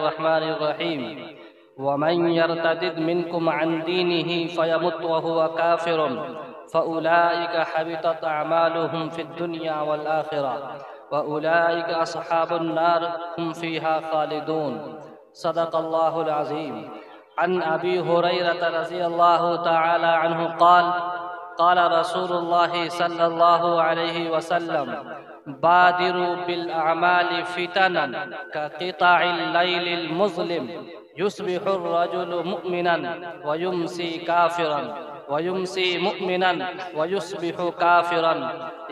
बिस्मिल्लाहिर्रहमानिर्रहीम वमन यर्तदिद मिनकुम अन दीनिही फयमुत वहुव काफिरुन फउलाइका हबितत अमालुहुम फिद दुनिया वल आखिरह वउलाइका अस्हाबुन नार हुम फीहा खालिदून। सदक़ल्लाहुल अज़ीम। अन अबी हुरैरह रज़ियल्लाहु तआला अन्हु क़ाल रसूलुल्लाहि सल्लल्लाहु अलैहि वसल्लम बादिरू बिल अमालि फितनन का क़िताइल लैलिल मुज़लिम युस्बिहु अर्रजुलु मुअमिनन व युमसी काफ़िरन व युमसी मुअमिनन व युस्बिहु काफ़िरन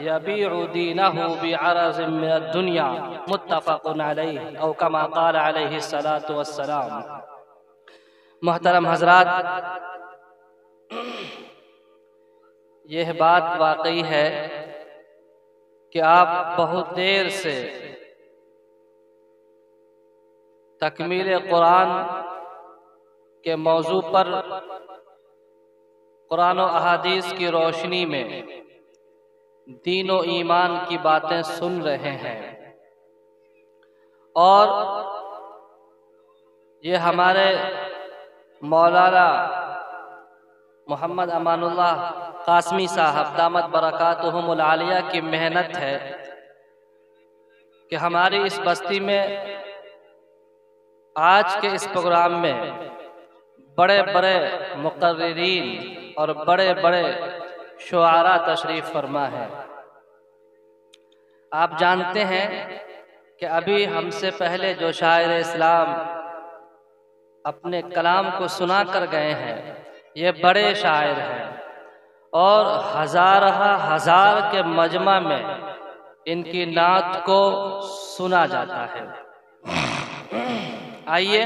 यबीउ दीनहु बिअरज़िम मिनद दुनिया मुत्तफ़क़ुन अलैहि औ कमा क़ाल अलैहि सलातु वस्सलाम। मोहतरम हज़रात, यह बात वाकई है कि आप बहुत देर से तकमील कुरान के मौजू पर कुरान और अहादीस की रोशनी में दीन और ईमान की बातें सुन रहे हैं और ये हमारे मौलाना मोहम्मद अमानुल्लाह कासमी साहब दामत बरकातुहुमुल आलिया की मेहनत है कि हमारी इस बस्ती में आज के इस प्रोग्राम में बड़े बड़े मुक़र्रिरीन और बड़े बड़े शुआरा तशरीफ़ फरमा है। आप जानते हैं कि अभी हमसे पहले जो शायर इस्लाम अपने कलाम को सुना कर गए हैं, ये बड़े शायर हैं और हजार के मजमा में इनकी नात को सुना जाता है। आइए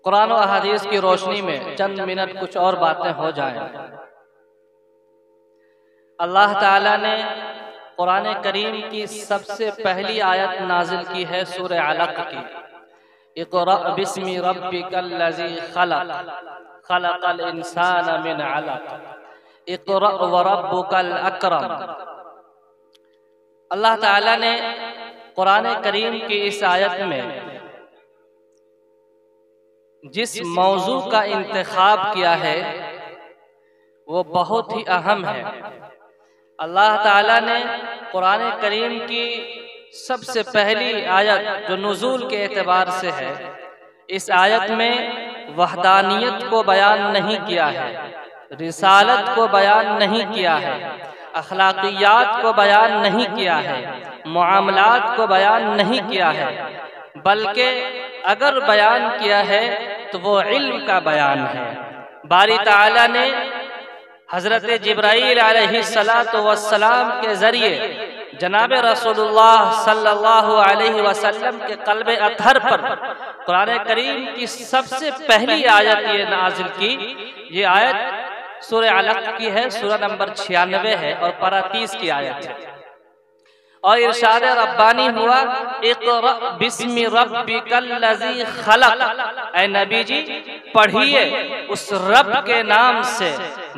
कुरान और अहादीस की रोशनी में चंद मिनट कुछ और बातें हो जाएं। अल्लाह ताला ने कुरान करीम की सबसे पहली आयत नाजिल की है सूरह अलक़ की। इक़रा बिस्मि रब्बिकल लज़ी खलक़ खलक़ल इंसाना मिन अलक़ इक़रा व रब्बुकल अकरम। अल्लाह ताला ने कुरान करीम की इस आयत में जिस मौजू का इंतखाब किया है वो बहुत ही अहम है। अल्लाह ताला ने कुरान करीम की सबसे पहली आयत जो नुज़ूल के एतबार से है, इस आयत में वहदानियत को बयान नहीं किया है, रिसालत को बयान नहीं किया है, अखलाकियात को बयान नहीं किया है, मुआमलात को बयान नहीं किया है, बल्कि अगर बयान किया है तो वो इल्म का बयान है। बारी ताला ने हज़रत जिब्राईल अलैहिस्सलातु वस्सलाम के ज़रिए जनाब रसूलुल्लाह सल्लल्लाहु अलैहि वसल्लम के क़ल्ब अतहर पर कुरान करीम की सबसे पहली आयत ये नाजिल की। ये आयत सूरह अलक़ की है, सूरह नंबर 96 है और पारा 30 की आयत है। और इरशाद रब्बानी हुआ इक़रा बिस्मि रब्बिकल लज़ी खलक़। ऐ नबी जी, पढ़िए उस रब के नाम से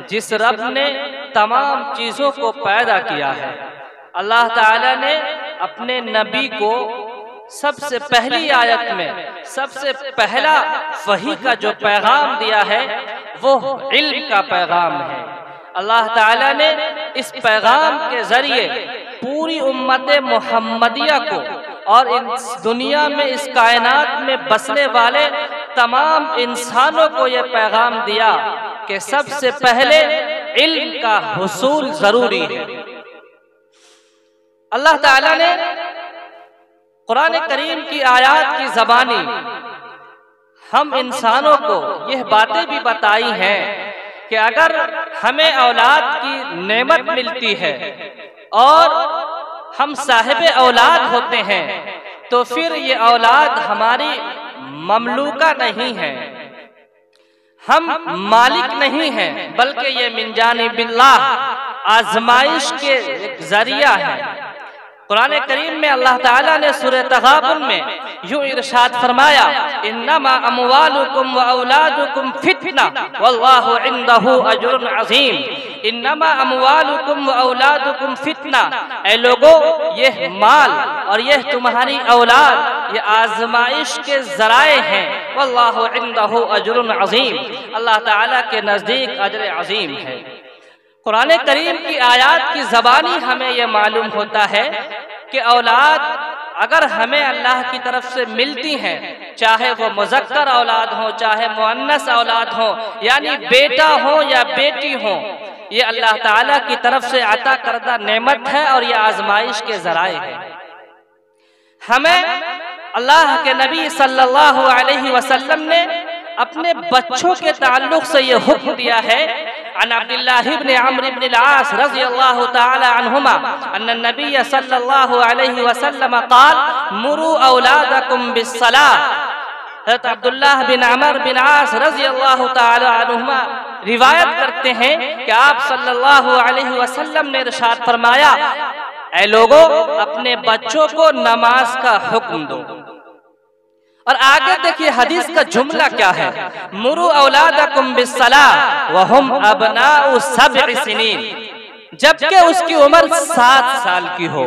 जिस रब ने तमाम चीज़ों को पैदा किया है। अल्लाह ताला ने अपने नबी को सबसे पहली आयत में सबसे पहला वही का जो पैगाम दिया है वो इल्म का पैगाम है। अल्लाह ताला ने इस पैगाम के जरिए पूरी उम्मत मोहम्मदिया को और इस दुनिया में इस कायनात में बसने वाले तमाम इंसानों को यह पैगाम दिया कि सबसे पहले इल्म का हुसूल जरूरी है। अल्लाह ताला ने कुरान करीम की आयत की ज़बानी हम इंसानों को यह बातें भी बताई हैं कि अगर हमें औलाद की नेमत मिलती है और हम साहिब औलाद होते हैं तो फिर ये औलाद हमारी ममलूका नहीं है, हम मालिक नहीं हैं, बल्कि ये मिन जानिबिल्लाह आजमाइश के एक जरिया है। कुरान करीम में अल्लाह ताला ने सूरह तगाबुन में यूं इरशाद फरमाया, इन्नमा अमवालुकुम व औलादुकुम फितना वल्लाहु इंदहु अजरुन अजीम। इन्नमा अमवालुकुम व औलादुकुम फितना, ऐ लोगों यह माल और यह तुम्हारी औलाद ये आजमाइश के जराए हैं। वल्लाहु इंदहु अजरुन अजीम, अल्लाह ताला के नजदीक अजर अजीम है। कुरान करीम की आयत की ज़बानी हमें यह मालूम होता है कि औलाद अगर हमें अल्लाह की तरफ से मिलती हैं, चाहे वो मुज़क्कर औलाद हो चाहे मुअन्नस औलाद हो, यानी बेटा हो या बेटी हो, ये अल्लाह ताला की तरफ से अता करदा नेमत है और ये आजमाइश के ज़राए हैं। हमें अल्लाह के नबी सल्लल्लाहु अलैहि वसल्लम ने अपने बच्चों के ताल्लुक से ये हुक्म दिया है। अन अब्दुल्लाह इब्न अम्र इब्न अल-आस रज़ियल्लाहु तआला अन्हुमा अन्न नबी सल्लल्लाहु अलैहि वसल्लम क़ाल मुरू औलादकुम बिस्सलाह। हज़रत अब्दुल्लाह बिन अम्र बिन आस रज़ियल्लाहु तआला अन्हुमा रिवायत करते हैं कि आप सल्लल्लाहु अलैहि वसल्लम ने इरशाद फरमाया, ऐ लोगों अपने बच्चों को नमाज का हुक्म दो। और आगे देखिए हदीस का जुमला क्या है, मुरू औलादकुम बिस्सलाह व हुम अबनाउ सब'i सिनीन, जबकि उसकी उम्र 7 साल की हो।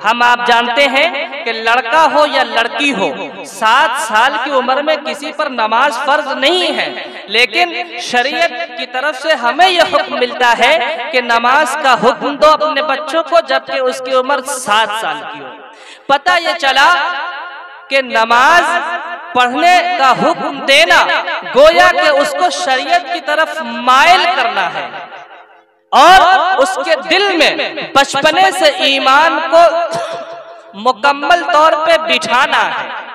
हम आप जानते हैं कि लड़का हो या लड़की हो, 7 साल की उम्र में किसी पर नमाज फर्ज नहीं है, लेकिन शरीयत की तरफ से हमें यह हुक्म मिलता है कि नमाज का हुक्म दो अपने बच्चों को जबकि उसकी उम्र 7 साल की हो। पता ये चला कि नमाज पढ़ने का हुक्म देना गोया कि उसको शरीयत की तरफ माइल करना है और उसके दिल में बचपने से ईमान को मुकम्मल तौर पे बिठाना है।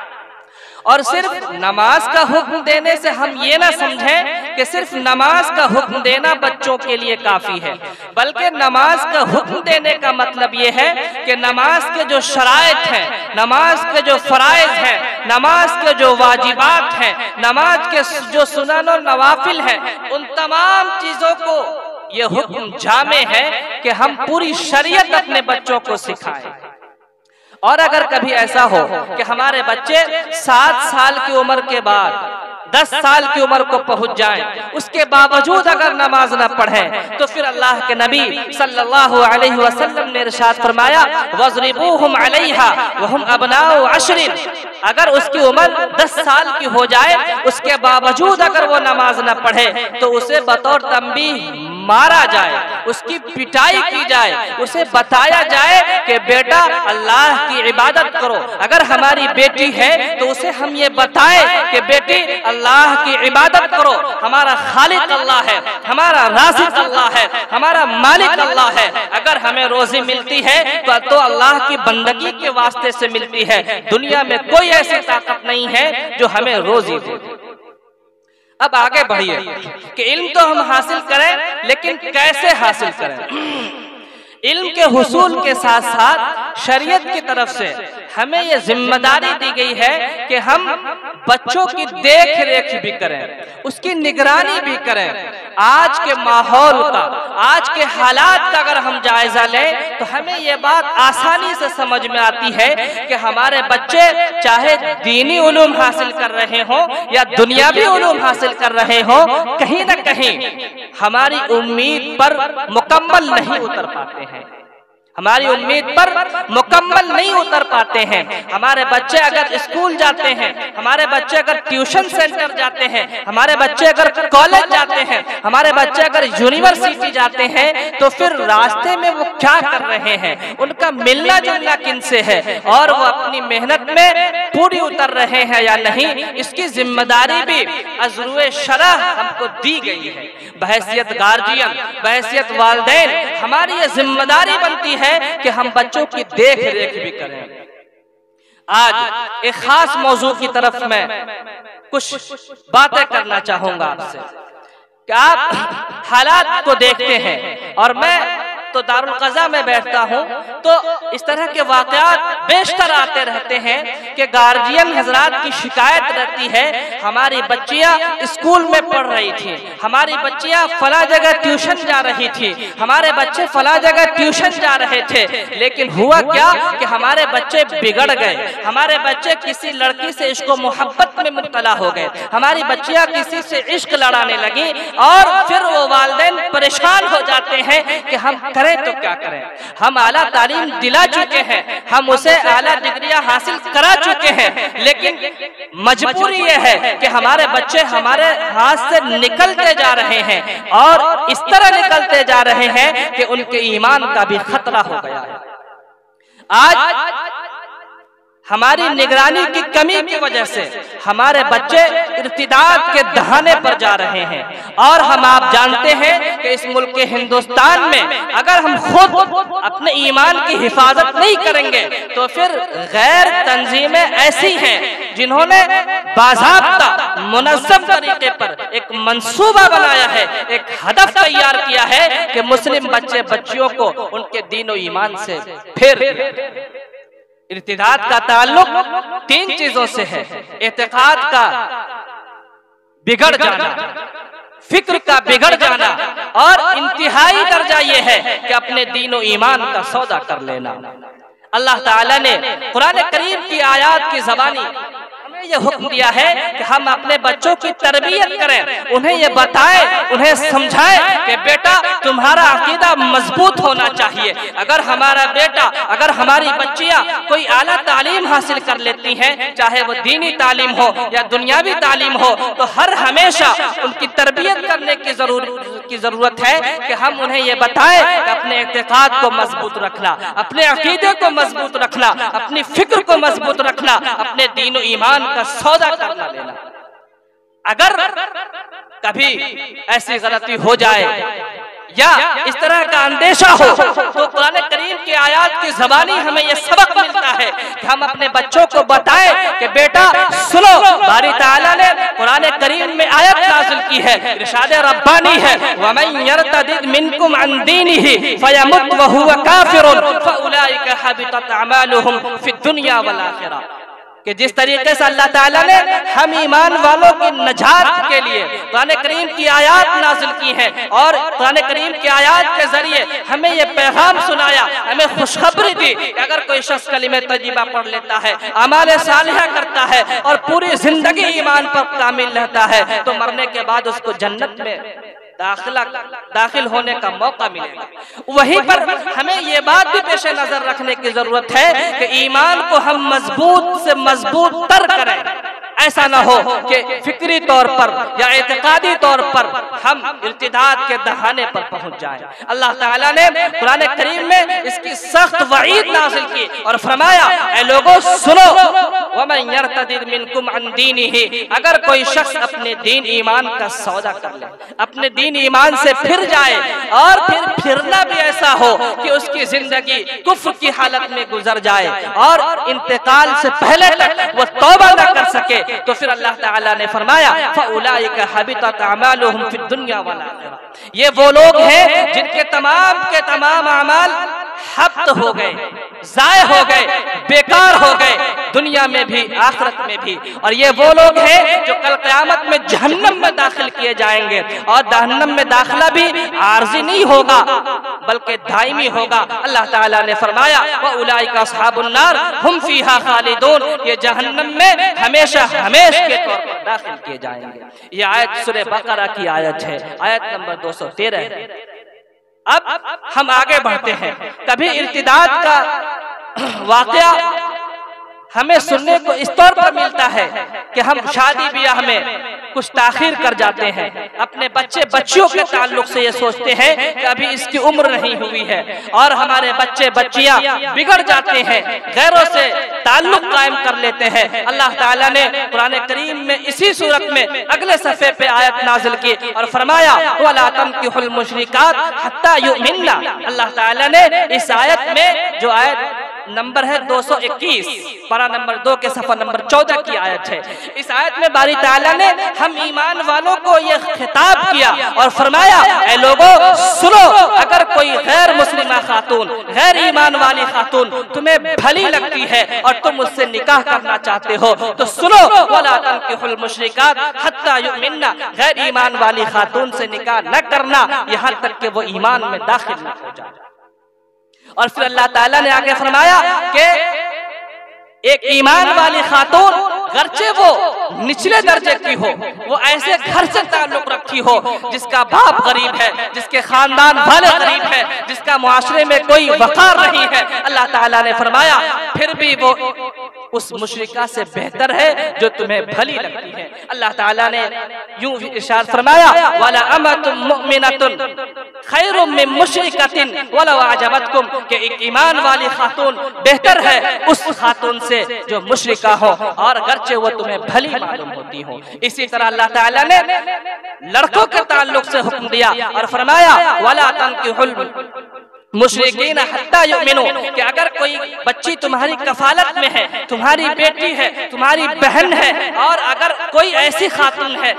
और सिर्फ नमाज का हुक्म देने से हम ये ना समझें कि सिर्फ नमाज का हुक्म देना बच्चों के लिए काफी है, बल्कि नमाज का हुक्म देने का मतलब ये है कि नमाज के जो शराइत हैं, नमाज के जो फराइज हैं, नमाज के जो वाजिबात हैं, नमाज के जो सुनन और नवाफिल हैं, उन तमाम चीजों को ये हुक्म जामे है कि हम पूरी शरीयत अपने बच्चों को सिखाएं। और अगर कभी ऐसा हो कि हमारे बच्चे 7 साल की उम्र के बाद 10 साल की उम्र को पहुंच जाएं, उसके बावजूद अगर नमाज न पढ़ें, तो फिर अल्लाह के नबी सल्लल्लाहु अलैहि वसल्लम ने इरशाद फरमाया, वज़रिबूहुम अलैहा वहुम अबनाउ अशरिन। अगर उसकी उम्र 10 साल की हो जाए, उसके बावजूद अगर वो नमाज न पढ़े, तो उसे बतौर तंबीह मारा जाए, उसकी पिटाई की जाए, उसे बताया जाए कि बेटा अल्लाह की इबादत करो। अगर हमारी बेटी है तो उसे हम ये बताएं कि बेटी अल्लाह की इबादत करो, हमारा खालिक अल्लाह है, हमारा राज़िक अल्लाह है, हमारा मालिक अल्लाह है। अगर हमें रोजी मिलती है तो अल्लाह की बंदगी के वास्ते से मिलती है, दुनिया में कोई ऐसी ताकत नहीं है जो हमें रोजी दे। अब आगे बढ़िए कि इल्म तो हम हासिल करें, लेकिन कैसे हासिल करें। इल्म के हुसूल के साथ साथ शरीयत की तरफ से हमें ये जिम्मेदारी दी गई है कि हम बच्चों की देख रेख भी करें, उसकी निगरानी भी करें। आज के माहौल का, आज के हालात का अगर हम जायजा लें तो हमें ये बात आसानी से समझ में आती है कि हमारे बच्चे चाहे दीनी उलूम हासिल कर रहे हों या दुनियावी उलूम हासिल कर रहे हों, कहीं ना कहीं हमारी उम्मीद पर मुकम्मल नहीं उतर पाते हैं, हमारी उम्मीद पर मुकम्मल नहीं उतर पाते हैं। हमारे बच्चे अगर स्कूल जाते हैं, हमारे बच्चे अगर ट्यूशन सेंटर जाते हैं, हमारे बच्चे अगर कॉलेज जाते हैं, हमारे बच्चे अगर यूनिवर्सिटी जाते हैं, तो फिर रास्ते में वो क्या कर रहे हैं, उनका मिलना जुलना किनसे है और वो अपनी मेहनत में पूरी उतर रहे हैं या नहीं, इसकी जिम्मेदारी भी अज़्रुए शरह हमको दी गई है। बहैसियत गार्जियन, बहैसियत वालिदैन हमारी ये जिम्मेदारी बनती है कि हम बच्चों की देख रेख भी करें। आज एक खास मौजू की तरफ मैं कुछ बातें करना चाहूंगा आपसे कि आप हालात को देखते हैं और मैं तो दारुल क़ज़ा में बैठता हूँ तो इस तरह के वाक़यात बेशतर आते रहते हैं कि गार्जियन हजरात की शिकायत रहती है, हमारी बच्चियाँ स्कूल में पढ़ रही थी, हमारी बच्चियाँ फला जगह ट्यूशन जा रही थी, हमारे बच्चे फला जगह ट्यूशन जा रहे थे, लेकिन हुआ क्या कि हमारे बच्चे बिगड़ गए, हमारे बच्चे किसी लड़की से इश्क मोहब्बत में मुब्तला हो गए, हमारी बच्चियाँ किसी से इश्क लड़ाने लगी और फिर वो वालिदैन परेशान हो जाते हैं कि हम करें तो क्या करें। हम आला तालीम दिला चुके हैं, हम उसे आला डिग्रियां हासिल करा चुके हैं, लेकिन मजबूरी ये है कि हमारे बच्चे हमारे हाथ से निकलते जा रहे हैं और इस तरह निकलते जा रहे हैं कि उनके ईमान का भी खतरा हो गया है। आज हमारी निगरानी की कमी की वजह से हमारे बच्चे इर्तिदाद के दहाने पर जा रहे हैं और हम आप जानते हैं कि इस मुल्क के हिंदुस्तान में अगर हम खुद अपने ईमान की हिफाजत नहीं करेंगे तो फिर गैर तंजीमें ऐसी हैं जिन्होंने बाज़ाब्ता मुनज़्ज़म तरीके पर एक मंसूबा बनाया है, एक हदफ तैयार किया है कि मुस्लिम बच्चे बच्चियों को उनके दीन और ईमान से फिर इर्तिदाद का ताल्लुक तीन चीजों से है, एतकाद का बिगड़ जाना, फिक्र का बिगड़ जाना और इंतहाई दर्जा ये है कि अपने दीन और ईमान का सौदा कर लेना। अल्लाह ताला ने कुरान करीम की आयत की ज़बानी हमें यह हुक्म दिया है कि हम अपने बच्चों की तरबियत करें, उन्हें ये बताएं, उन्हें समझाएं कि बेटा तुम्हारा अकीदा मजबूत होना चाहिए। अगर हमारा बेटा, अगर हमारी बच्चियां कोई आला तालीम हासिल कर लेती हैं, चाहे वो दीनी तालीम हो या दुनियावी तालीम हो, तो हर हमेशा उनकी तरबियत करने की जरूरत है कि हम उन्हें ये बताएं कि अपने एतकाद को मजबूत रखना, अपने अकीदे को मजबूत रखना, अपनी फिक्र को मजबूत रखना, अपने दीन और ईमान का सौदा करना लेना। अगर कभी ऐसी गलती हो जाए या इस तरह का अंदेशा हो तो कुरान करीम की आयत की ज़बानी हमें यह सबक मिलता है कि हम अपने बच्चों को बताएं कि बेटा सुनो, बारी ताला ने कुरान करीम में आयत नाज़िल की है, इरशाद रब्बानी है, वमन यर्तदिद मिनकुम अन दीनिही फयमुत व हुवा काफिरुन फउलाइका हबितत अमालुहुम फिद दुनिया वल आखिरा। कि जिस तरीके से अल्लाह ताला ने हम ईमान वालों की नजात के लिए कुरान करीम की आयत नाजिल की है और कुरान करीम की आयत के जरिए हमें ये पैगाम सुनाया, हमें खुशखबरी दी कि अगर कोई शख्स कलिमे तय्यबा पढ़ लेता है, अमाल सालिहा करता है और पूरी जिंदगी ईमान पर कामिल रहता है तो मरने के बाद उसको जन्नत में दाखिल होने का मौका मिलेगा। वहीं पर हमें ये बात भी पेश नजर रखने की जरूरत है कि ईमान को हम मजबूत से मजबूत तर करें। ऐसा ना हो कि फिक्री तौर पर या एतकादी तौर पर हम इर्तिदाद के दहाने पर पहुंच जाएं। अल्लाह ताला ने कुरान करीम में इसकी सख्त वईद नाज़िल की और फरमाया, ऐ लोगों सुनो, वमन यर्तदिद मिनकुम अन दीनिही, अगर कोई शख्स अपने दीन ईमान का सौदा कर ले, अपने दीन ईमान से फिर जाए और फिर फिरना भी ऐसा हो कि उसकी जिंदगी कुफ्र की हालत में गुजर जाए और इंतकाल से पहले तक वो तौबा न कर सके, तो फिर अल्लाह ताला ने फरमाया फउलाइका हबितत अमालुहुम फिद दुनिया वल आखिरा। ये वो लोग हैं जिनके तमाम के तमाम अमाल हब्त हो गए, जाय हो गए, बेकार हो गए, दुनिया में भी आखिरत में भी। और ये वो लोग हैं जो कल क़यामत में जहन्नम में दाखिल किए जाएंगे और जहन्नम में दाखिला भी आर्जी नहीं होगा बल्कि दायमी होगा। अल्लाह ताला ने फरमाया वउलाइका अस्हाबुन नार हुम फीहा खालिदून, ये जहन्नम में हमेशा हमेशा के तौर पर दाखिल किए जाएंगे। ये आयत सूरह बकरा की आयत है, आयत नंबर 213 है। अब हम आगे बढ़ते हैं। कभी इर्तिदाद का वाकया हमें सुनने को इस तौर पर मिलता है कि हम शादी ब्याह में कुछ ताखीर कर जाते हैं, अपने बच्चे बच्चियों के ताल्लुक से ये सोचते हैं कि अभी इसकी उम्र नहीं हुई है और हमारे बच्चे बच्चियां बिगड़ जाते हैं, गैरों से ताल्लुक कायम कर लेते हैं। अल्लाह ताला ने कुरान करीम में इसी सूरत में अगले सफ़े पे आयत नाजिल की और फरमाया वला तंकिहुल मुशरिकात हत्ता युमिन्ना। अल्लाह ताला ने इस आयत में जो आयत नंबर है 221, पारा नंबर 2 के सफ़ा नंबर 14 की आयत है। इस आयत में बारी ताला ने हम ईमान वालों को यह खिताब किया और फरमाया, ऐ लोगों सुनो, अगर कोई गैर मुस्लिमा खातून, गैर ईमान वाली खातून तुम्हें भली लगती है और तुम उससे निकाह करना चाहते हो तो सुनो, वला तंकिहुल मुशरिकात हत्ता युमिन्ना, गैर ईमान वाली खातून से निकाह न करना यहाँ तक कि वो ईमान में दाखिल न हो जाए। और फिर अल्लाह ताला ने आगे फरमाया कि एक ईमान वाली खातून गर्चे वो निचले दर्जे की हो, वो ऐसे घर से ताल्लुक रखती हो जिसका बाप गरीब है, जिसके खानदान वाले गरीब है, जिसका मुआशरे में कोई वकार नहीं है, अल्लाह ताला ने फरमाया फिर भी वो उस मुशरिका से बेहतर है जो तुम्हें भली लगती है। अल्लाह ताला ने यूं इरशाद फरमाया, वला अमतुम मुमिनतुन खैरुम मिन मुशरिकतिन वलौ अजबतकुम, कि एक ईमान वाली खातून बेहतर है उस खातून से जो मुशरिका हो और गर्चे वो तुम्हें भली मालूम होती हो। इसी तरह अल्लाह ताला ने लड़कों के ताल्लुक से हुक्म दिया और फरमाया, वला तंकिहुल मुशरिकीन हत्ता युमिनु, कि अगर कोई बच्ची तुम्हारी कफालत में है, तुम्हारी बेटी है, तुम्हारी बहन है, और अगर कोई ऐसी खातून है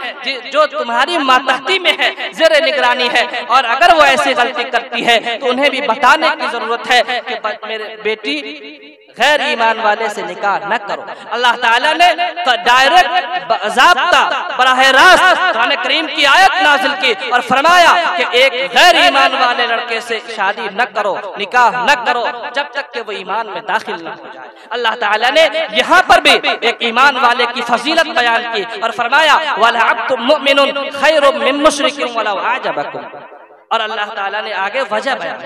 जो तुम्हारी मातहती में है, ज़ेरे निगरानी है, और अगर वो ऐसी गलती करती है तो उन्हें भी बताने की जरूरत है कि मेरे बेटी गैर ईमान वाले से निकाह न करो। अल्लाह ताला ने डायरेक्ट बाज़ाब्ता बराह रास्त कुरान करीम की आयत नाज़िल की और फरमाया कि एक गैर ईमान वाले लड़के से शादी न करो, निकाह न करो जब तक कि वो ईमान में दाखिल न हो जाए। अल्लाह ताला ने यहाँ पर भी एक ईमान वाले की फजीलत बयान की और फरमाया, वला अब्दुम मुमिनुन खैरुम मिन मुशरिकिन वलौ अजबकुम। और अल्लाह ताला ने आगे वजह बयान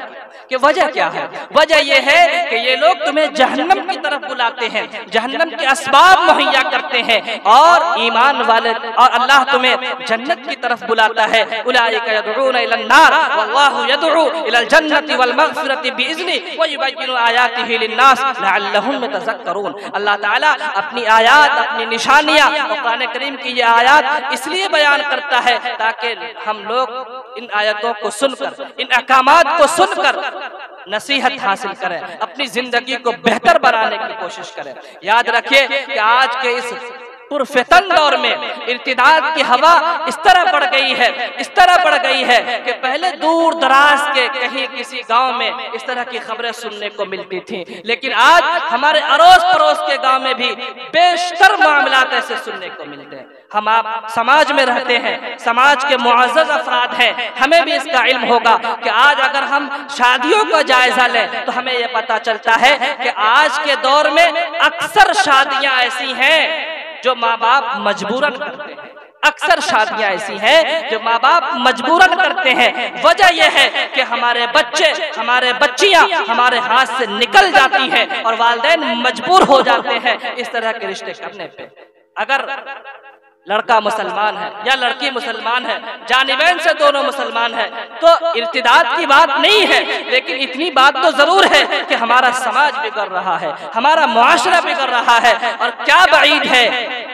कि वजह क्या है। वजह यह है कि ये लोग तुम्हें जहन्नम की तरफ बुलाते हैं, जहन्नम के असबाब मुहैया करते हैं, और ईमान वाले और अल्लाह तुम्हें जन्नत की तरफ बुलाता है। उलाइका यदऊना इलन नार वल्लाहु यदऊ इलल जन्नति वल मगफिरति बिइज़्नि व युबय्यिनु आयातिहि लिन्नास लअल्लहुम यतज़क्करून। अल्लाह ताला अपनी आयात, अपनी निशानियां, कुरान करीम की ये आयात इसलिए बयान करता है ताकि हम लोग इन आयतों को सुनकर, इन अहकामात को सुनकर नसीहत हासिल करें, अपनी जिंदगी को बेहतर बनाने की कोशिश करें। याद रखिए कि आज के इस पुरफितन दौर में इर्तिदाद की हवा इस तरह बढ़ गई है, इस तरह बढ़ गई है कि पहले दूर दराज के कहीं किसी गांव में इस तरह की खबरें सुनने को मिलती थी, लेकिन आज हमारे अड़ोस पड़ोस के गांव में भी बेशतर मामलात ऐसे सुनने को मिलते हैं। हम आप समाज में रहते हैं, समाज के मुअज़्ज़ज़ अफराद हैं, हमें भी इसका इल्म होगा कि आज अगर हम शादियों का जायजा लें तो हमें यह पता चलता है कि आज के दौर में अक्सर शादियां ऐसी हैं जो माँ बाप मजबूरन करते हैं। अक्सर शादियां ऐसी हैं जो माँ बाप मजबूरन करते हैं। वजह यह है कि हमारे बच्चे, हमारे बच्चियां हमारे हाथ से निकल जाती हैं और वालिदैन मजबूर हो जाते हैं इस तरह के रिश्ते करने पे। अगर लड़का मुसलमान है या लड़की मुसलमान है, जानिबैन से दोनों मुसलमान है, तो इर्तिदाद की बात नहीं है, लेकिन इतनी बात तो जरूर है कि हमारा समाज बिगड़ रहा है, हमारा मुआशरा बिगड़ रहा है। और क्या बईद है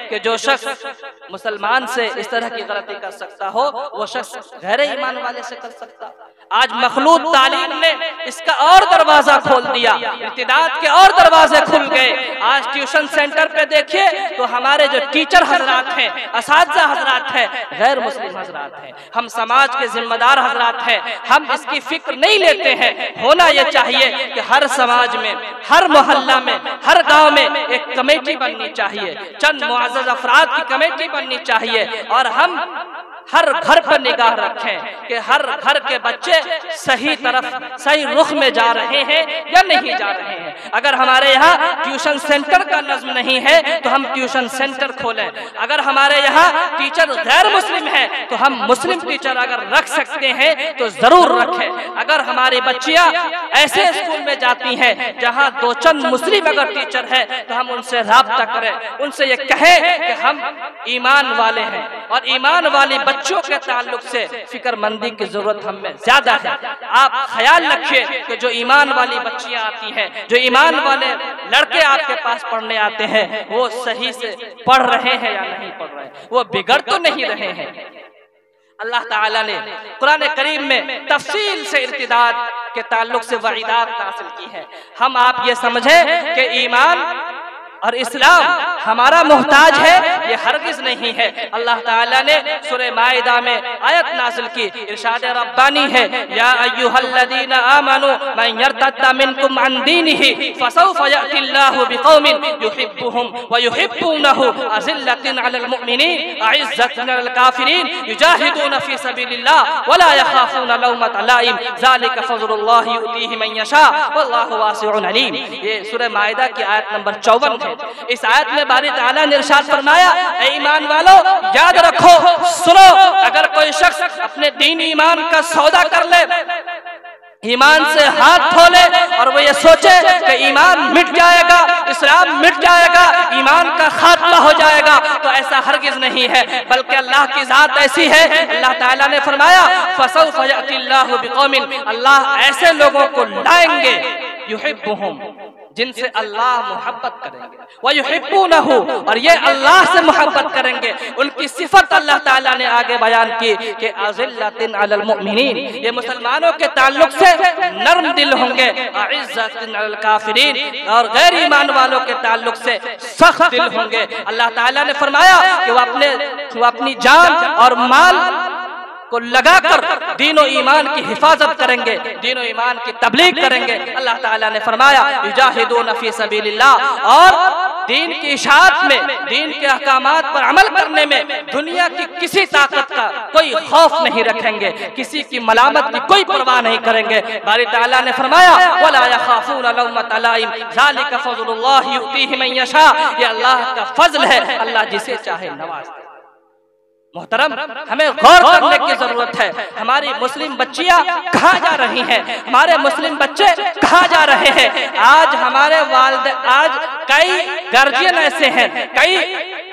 कि जो शख्स मुसलमान से इस तरह की गलती कर सकता हो वो शख्स गैर ईमान वाले से कर सकता। आज मखलूत तालीम ने इसका और दरवाजा खोल दिया, इर्तिदाद के और दरवाजे खुल गए। आज ट्यूशन सेंटर पे देखिए तो हमारे जो टीचर हजरात हैं, असातिज़ा हजरात हैं, गैर मुस्लिम हजरात हैं। हम समाज के जिम्मेदार हजरात हैं, हम इसकी फिक्र नहीं लेते हैं। होना यह चाहिए कि हर समाज में, हर मोहल्ला में, हर गांव में एक कमेटी बननी चाहिए, चंद मुअज़्ज़ज़ अफराद की कमेटी बननी चाहिए, और हम हर घर पर निगाह रखें कि हर घर के बच्चे सही तरफ, सही रुख में जा रहे हैं या नहीं जा रहे हैं। अगर हमारे यहाँ ट्यूशन सेंटर का नज़्म नहीं है तो हम ट्यूशन सेंटर खोलें। अगर हमारे यहाँ टीचर गैर मुस्लिम है तो हम मुस्लिम टीचर अगर रख सकते हैं तो जरूर रखें। अगर हमारी बच्चियाँ ऐसे स्कूल में जाती हैं जहाँ दो चंद मुस्लिम अगर टीचर है तो हम उनसे राब्ता करें, उनसे ये कहें कि हम ईमान वाले हैं और ईमान वाली बच्चों के ताल्लुक से फिक्रमंदी की जरूरत हमें ज्यादा है। आप ख्याल रखिए कि जो ईमान वाली बच्चियां आती हैं, जो ईमान वाले लड़के आपके पास पढ़ने आते हैं, वो सही से पढ़ रहे हैं या नहीं पढ़ रहे हैं, वो बिगड़ तो नहीं रहे हैं। अल्लाह ताला ने कुरान करीम में तफसील से इर्तिदाद के ताल्लुक से वईदात नाज़िल की है। हम आप ये समझें कि ईमान और इस्लाम हमारा मोहताज है, ये हरगिज नहीं है। अल्लाह ताला ने सूरह माइदा में आयत नाज़िल की, इरशाद रब्बानी है, या अय्युहल्लज़ीना आमनू मन यर्तद्दा मिनकुम अन दीनिही फसौफा यअतिल्लाहु बिक़ौमिन युहिब्बुहुम व युहिब्बूनहु अज़िल्लतिन अलल मुमिनीन अइज़्ज़तिन अलल काफिरीन युजाहिदूना फी सबीलिल्लाह व ला यखाफूना लौमत लाइम ज़ालिका फ़ज़लुल्लाहि युतीहि मन यशा वल्लाहु वासिउन अलीम। ये सूरह माइदा की आयत नंबर 54 है। इस आयत में बारी ताला ने इरशाद फरमाया, ऐ ईमान वालों याद रखो, सुनो, अगर कोई शख्स अपने दीन ईमान का सौदा कर ले, ईमान से हाथ धो ले और वो ये सोचे कि ईमान मिट जाएगा, इस्लाम मिट जाएगा, ईमान का खात्मा हो जाएगा, तो ऐसा हरगिज नहीं है। बल्कि अल्लाह की जात ऐसी है, अल्लाह ताला ने फरमाया फसौफा यअतिल्लाहु बिक़ौमिन, अल्लाह ऐसे लोगों को लाएंगे युहिब्बुहुम, जिनसे अल्लाह मोहब्बत करेंगे, व युहिब्बूनहु, और ये अल्लाह से मोहब्बत करेंगे। उनकी सिफत अल्लाह ताला ने आगे बयान की कि अज़िल्लतिन अलल मुमिनीन, ये मुसलमानों के ताल्लुक से नर्म दिल होंगे, अइज़्ज़तिन अलल काफिरीन, और गैर ईमान वालों के ताल्लुक से सख्त दिल होंगे। अल्लाह ताला ने फरमाया कि वो अपनी जान और माल को लगाकर दीन और ईमान की हिफाजत करेंगे, दीन और ईमान की तबलीग करेंगे। अल्लाह ताला ने फरमाया युजाहिदूना फी सबीलिल्लाह, और दीन की इशाअत में, दीन के अहकामात पर अमल करने में दुनिया की किसी ताकत का कोई खौफ नहीं रखेंगे, किसी की मलामत की कोई परवाह नहीं करेंगे। बारी ताला ने फरमाया वला यखाफूना लौमत लाइम ज़ालिका फ़ज़लुल्लाहि युतीहि मन यशा, ये अल्लाह का फजल है, अल्लाह जिसे चाहे नवाज़ता है। मोहतरम, हमें गौर करने की जरूरत है। हमारी मुस्लिम बच्चियां कहाँ जा रही हैं, हमारे मुस्लिम बच्चे कहाँ जा रहे हैं। आज हमारे वालिद, आज कई गार्जियन ऐसे हैं, कई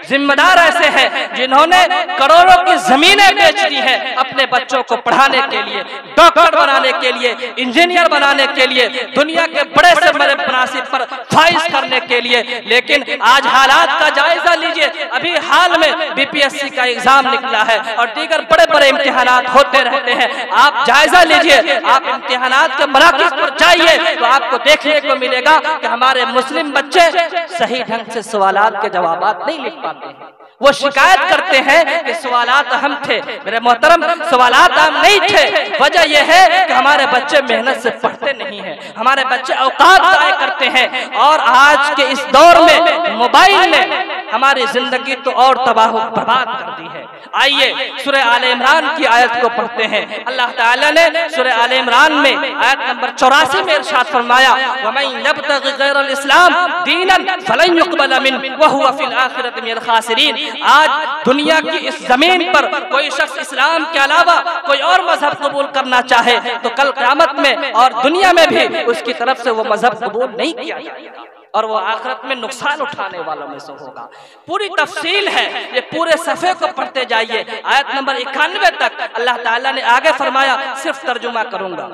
जिम्मेदार ऐसे हैं जिन्होंने करोड़ों की जमीनें बेच दी हैं अपने बच्चों को पढ़ाने के लिए, डॉक्टर बनाने के लिए, इंजीनियर बनाने के लिए, दुनिया के बड़े से बड़े मुनासिब पर ख्वाहिश करने के लिए। लेकिन आज हालात का जायजा लीजिए, अभी हाल में बीपीएससी का एग्जाम निकला है और दीगर बड़े बड़े इम्तिहानात होते रहते हैं। आप जायजा लीजिए, आप इम्तिहानात के मराकज़ पर जाइए तो आपको देखने को मिलेगा कि हमारे मुस्लिम बच्चे सही ढंग से सवालात के जवाबात नहीं लिख पाते हैं। वो शिकायत करते हैं कि सवालात अहम थे। मेरे मोहतरम, सवालात अहम नहीं थे, वजह यह है कि हमारे बच्चे मेहनत से पढ़ते नहीं हैं, हमारे बच्चे औकात ज़ाया करते हैं। और आज के इस दौर में मोबाइल ने हमारी जिंदगी तो और तबाह बर्बाद कर दी है। आइए सूरह आले इमरान की आयत को पढ़ते हैं। अल्लाह ताला ने सूरह आले इमरान में आयत नंबर 84 में इरशाद फरमाया वमन यब्तगि गैरल इस्लाम दीनन फलन युक़बल मिन्हु व हुवा फिल आखिरति मिनल खासिरीन। आज दुनिया की इस जमीन पर कोई शख्स इस्लाम के अलावा कोई और मजहब कबूल करना चाहे तो कल क़यामत में और दुनिया में भी उसकी तरफ से वो मजहब कबूल नहीं किया जाएगा और वो आखिरत में नुकसान उठाने वालों में से होगा। पूरी तफसील है, ये पूरे सफ़े को पढ़ते जाइए। आयत नंबर 91 तक अल्लाह ताला ने आगे फरमाया, सिर्फ तर्जुमा करूंगा।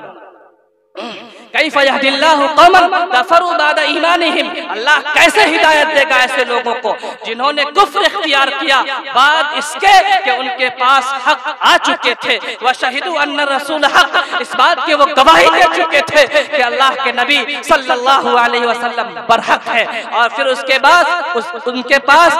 कैफ़ यहदिल्लाहु कौमन कफ़रू बअद ईमानिहिम, अल्लाह कैसे हिदायत देगा ऐसे लोगों को जिन्होंने कुफ्र इख्तियार किया बाद इसके कि उनके पास हक आ चुके थे। व शहीदू अन्न रसूल हक, इस बात की वो गवाही दे चुके थे कि अल्लाह के नबी सल्लल्लाहु अलैहि वसल्लम बरहक है। और फिर उसके बाद उनके पास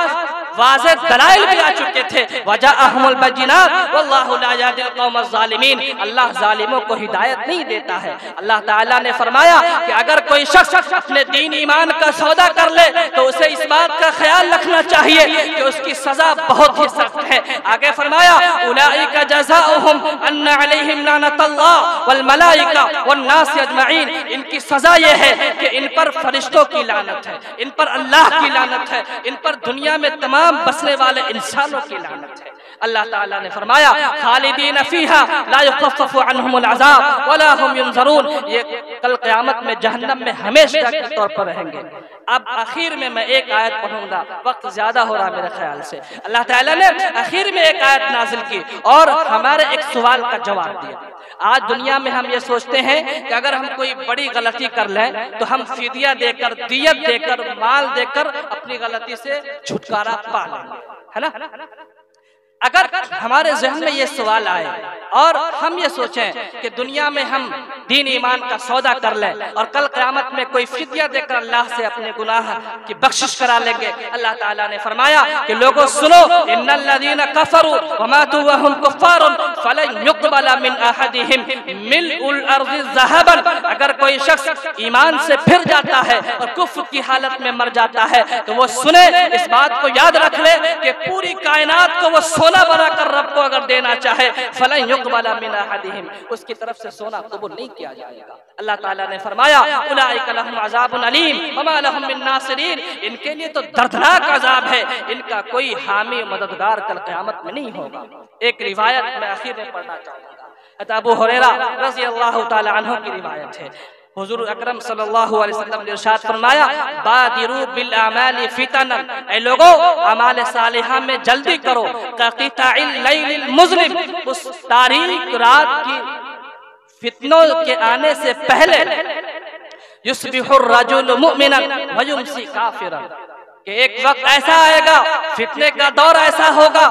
वाज़ेह दलाइल भी आ चुके थे। वजाअहुमुल बय्यिनात वल्लाहु ला यहदिल कौमज़ ज़ालिमीन, अल्लाह जालिमों को हिदायत नहीं देता है। अल्लाह ताला ने फरमाया कि अगर कोई शख्स अपने दीन ईमान का सौदा कर ले तो उसे इस बात का ख्याल रखना चाहिए कि उसकी सजा बहुत ही सख्त है। आगे फरमाया उलाइका जज़ाउहुम अन्ना अलैहिम लानतुल्लाह वल मलाइका वन नास अजमईन, इनकी सजा ये है कि इन पर फरिश्तों की लानत है, इन पर अल्लाह की लानत है, इन पर दुनिया में तमाम बसने वाले इंसानों की लानत है। अल्लाह ताला ने फरमाया खालिदीन फीहा ला युखफ़फ़ु अन्हुमुल अज़ाब वला हुम युनज़रून, ये कल क़यामत में जहन्नम में हमेशा के तौर पर रहेंगे। अब आखिर में मैं एक आयत पढ़ूंगा, वक्त ज्यादा हो रहा मेरे ख्याल से। अल्लाह ताला ने आखिर में एक आयत नाजिल की और हमारे एक सवाल का जवाब दिया। आज दुनिया में हम ये सोचते हैं कि अगर हम कोई बड़ी गलती कर लें तो हम फिदिया देकर, दियत देकर, माल देकर अपनी गलती से छुटकारा पा लेंगे, है ना। अगर हमारे जहन में ये सवाल आए और हम ये सोचें कि दुनिया में हम दीन ईमान का सौदा कर ले और कल क़यामत में कोई फिदिया देकर अल्लाह से अपने गुनाह की बख्शिश करा लेंगे। अल्लाह ताला ने फरमाया कि लोगों सुनो, इन्नल्लज़ीना कफ़रू व मातू व हुम कुफ़्फ़ारुन फलन युक़बला मिन अहदिहिम मिलउल अर्ज़ि ज़हबन। अगर कोई शख्स ईमान से फिर जाता है और कुफ्र की हालत में मर जाता है तो वो सुने, इस बात को याद रख ले कि पूरी कायनात को वो सोना बनाकर रब को अगर देना चाहे, फलन युक़बला मिन अहदिहिम, उसकी तरफ से सोना कबूल नहीं किया जाएगा। अल्लाह ताला ने फरमाया उलाइका लहुम अज़ाबुन अलीम वमा लहुम मिन नासिरीन, इनके लिए तो दर्दनाक अज़ाब है, इनका कोई हामी मददगार कल क़यामत में नहीं होगा। एक रिवायत मैं आखिर में पढ़ना चाहूँगा, अबू हुरैरा रज़ी अल्लाह ताला अन्हु की रिवायत है। हुजूर अकरम सल्लल्लाहु अलैहि वसल्लम ने इरशाद फरमाया बादिरू बिल आमाली फितनन, ऐ लोगों अमाल सालिहा में जल्दी करो, क़िताइल लैलिल मुज़लिम, उस तारीक रात की फितनों के आने से पहले युस्बिहुर रजुल मुमिनन व युमसी काफिरन, कि एक वक्त ऐसा आएगा, फितने का दौर ऐसा होगा,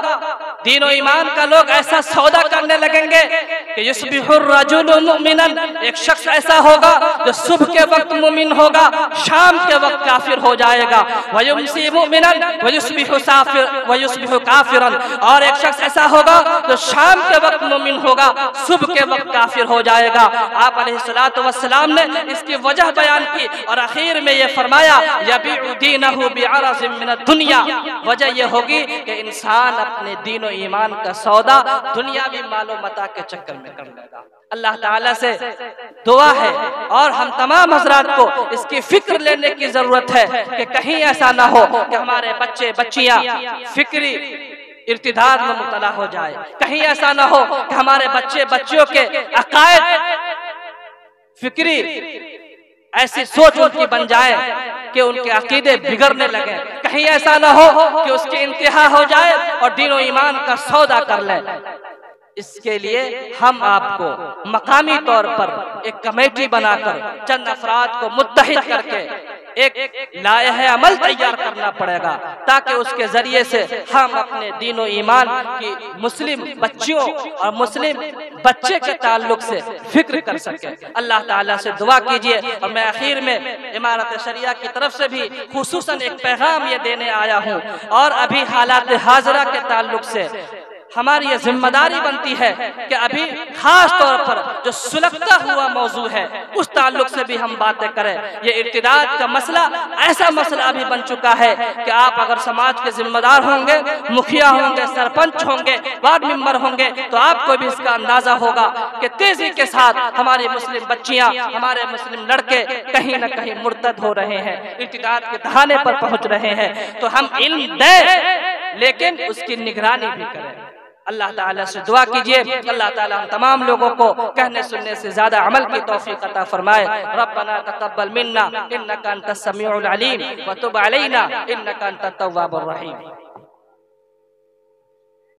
दीन और ईमान का लोग ऐसा सौदा करने लगेंगे कि युस्बिहुर रजुल मुमिनन, एक शख्स ऐसा होगा जो सुबह के वक्त मुमिन होगा, शाम के वक्त काफिर हो जाएगा, व युमसी मुमिनन व युस्बिहु काफिरन, और एक शख्स ऐसा होगा जो शाम के वक्त मुमिन होगा, सुबह के वक्त काफिर हो जाएगा। आप अलैहिस्सलातु वस्सलाम ने इसकी वजह बयान की और आखिर में ये फरमाया यबीउ दीनहु बिअरज़िम मिन दुनिया, वजह ये होगी कि इंसान अपने दीन और ईमान का सौदा दुनियावी मालो मता के चक्कर में कर लेगा। अल्लाह ताला से दुआ है और हम तमाम हज़रात को इसकी फिक्र लेने की जरूरत है कि कहीं ऐसा ना हो कि हमारे बच्चे बच्चियां फिक्री इर्तिदाद में मुब्तला हो जाए, कहीं ऐसा ना हो कि हमारे बच्चे बच्चियों के अकायद फिक्री ऐसी सोच उनकी बन जाए कि उनके अकीदे बिगड़ने लगे, कहीं ऐसा ना हो कि उसकी इंतहा हो जाए और दीन और ईमान का सौदा कर ले। इसके लिए हम आपको मकामी तौर पर एक कमेटी बनाकर चंद अफराद को मुत्तहिद करके एक लायह अमल तैयार करना पड़ेगा ताकि उसके जरिए से हम अपने दीन और ईमान की मुस्लिम बच्चियों और मुस्लिम बच्चे के ताल्लुक से फिक्र कर सके। अल्लाह ताला से दुआ कीजिए। और मैं आखिर में इमारत शरिया की तरफ से भी खुसूसन एक पैगाम ये देने आया हूँ, और अभी हालात हाजरा के ताल्लुक से हमारी ये जिम्मेदारी बनती है कि अभी खास तौर पर जो सुलगता हुआ मौजू है उस ताल्लुक से भी हम बातें करें। ये इर्तिदाद का मसला ऐसा मसला अभी बन चुका है कि आप अगर समाज के जिम्मेदार होंगे, मुखिया होंगे, सरपंच होंगे, वार्ड मेंबर होंगे, तो आपको भी इसका अंदाजा होगा कि तेजी के साथ हमारी मुस्लिम बच्चियां, हमारे मुस्लिम लड़के कहीं न कहीं मुर्तद हो रहे हैं, इर्तिदाद के दहाने पर पहुंच रहे हैं। तो हम इल्म दें लेकिन उसकी निगरानी भी करें। अल्लाह ताला से दुआ कीजिए, अल्लाह ताला हम तमाम लोगों को कहने सुनने से ज्यादा अमल की तौफीक अता फरमाए। रब्बना तक़ब्बल मिन्ना इन्नका अंतस समीउल अलीम व तुब अलैना इन्नका अंतत तव्वाबुर रहीम।